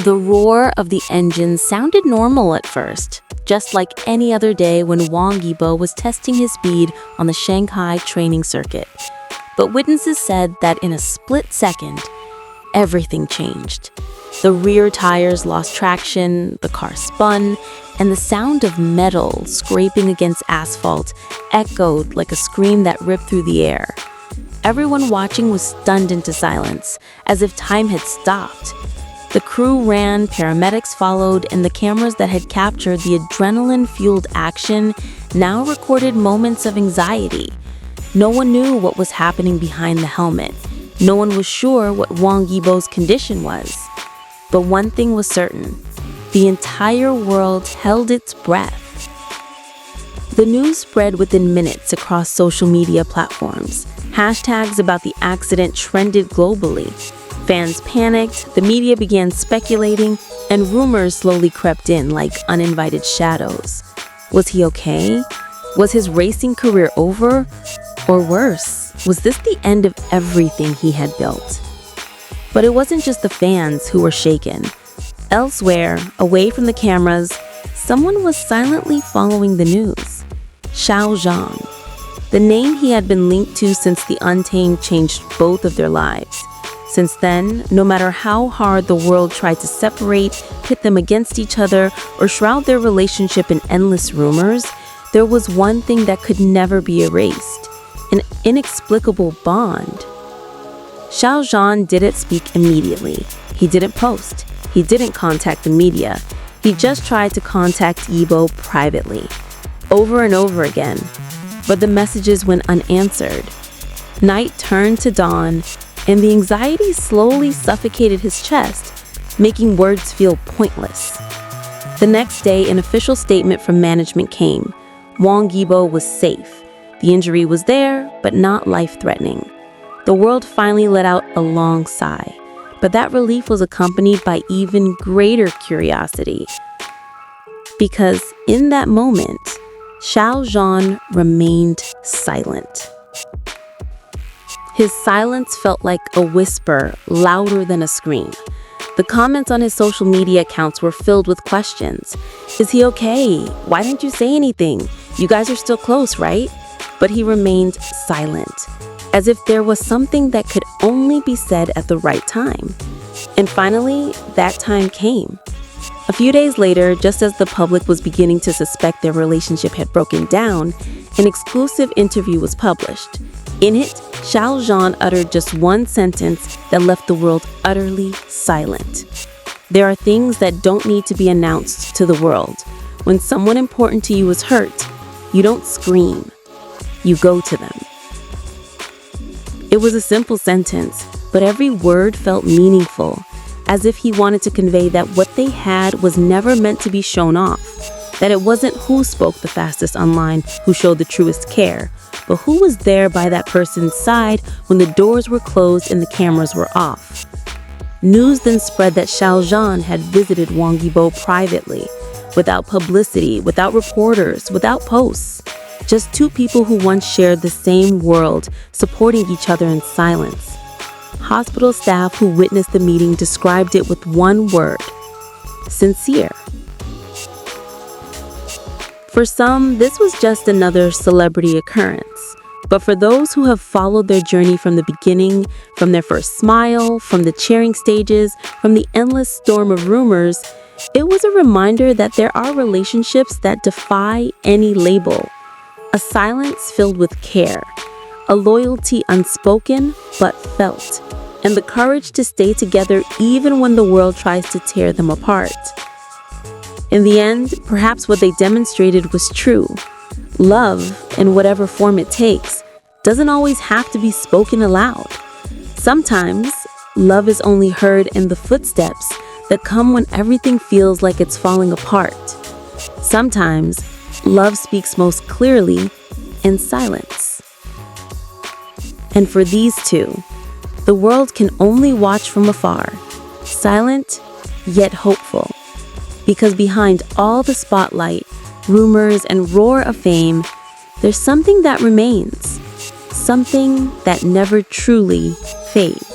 The roar of the engine sounded normal at first, just like any other day when Wang Yibo was testing his speed on the Shanghai training circuit. But witnesses said that in a split second, everything changed. The rear tires lost traction, the car spun, and the sound of metal scraping against asphalt echoed like a scream that ripped through the air. Everyone watching was stunned into silence, as if time had stopped. The crew ran, paramedics followed, and the cameras that had captured the adrenaline-fueled action now recorded moments of anxiety. No one knew what was happening behind the helmet. No one was sure what Wang Yibo's condition was. But one thing was certain: the entire world held its breath. The news spread within minutes across social media platforms. Hashtags about the accident trended globally. Fans panicked, the media began speculating, and rumors slowly crept in like uninvited shadows. Was he okay? Was his racing career over? Or worse, was this the end of everything he had built? But it wasn't just the fans who were shaken. Elsewhere, away from the cameras, someone was silently following the news. Xiao Zhan. The name he had been linked to since the Untamed changed both of their lives. Since then, no matter how hard the world tried to separate, pit them against each other, or shroud their relationship in endless rumors, there was one thing that could never be erased: an inexplicable bond. Xiao Zhan didn't speak immediately. He didn't post. He didn't contact the media. He just tried to contact Yibo privately, over and over again. But the messages went unanswered. Night turned to dawn, and the anxiety slowly suffocated his chest, making words feel pointless. The next day, an official statement from management came. Wang Yibo was safe. The injury was there, but not life-threatening. The world finally let out a long sigh, but that relief was accompanied by even greater curiosity. Because in that moment, Xiao Zhan remained silent. His silence felt like a whisper, louder than a scream. The comments on his social media accounts were filled with questions. Is he okay? Why didn't you say anything? You guys are still close, right? But he remained silent, as if there was something that could only be said at the right time. And finally, that time came. A few days later, just as the public was beginning to suspect their relationship had broken down, an exclusive interview was published. In it, Xiao Zhan uttered just one sentence that left the world utterly silent. There are things that don't need to be announced to the world. When someone important to you is hurt, you don't scream. You go to them. It was a simple sentence, but every word felt meaningful, as if he wanted to convey that what they had was never meant to be shown off, that it wasn't who spoke the fastest online who showed the truest care, but who was there by that person's side when the doors were closed and the cameras were off. News then spread that Xiao Zhan had visited Wang Yibo privately, without publicity, without reporters, without posts. Just two people who once shared the same world, supporting each other in silence. Hospital staff who witnessed the meeting described it with one word: sincere. For some, this was just another celebrity occurrence. But for those who have followed their journey from the beginning, from their first smile, from the cheering stages, from the endless storm of rumors, it was a reminder that there are relationships that defy any label. A silence filled with care, a loyalty unspoken but felt, and the courage to stay together even when the world tries to tear them apart. In the end, perhaps what they demonstrated was true. Love, in whatever form it takes, doesn't always have to be spoken aloud. Sometimes, love is only heard in the footsteps that come when everything feels like it's falling apart. Sometimes, love speaks most clearly in silence. And for these two, the world can only watch from afar, silent yet hopeful. Because behind all the spotlight, rumors, and roar of fame, there's something that remains, something that never truly fades.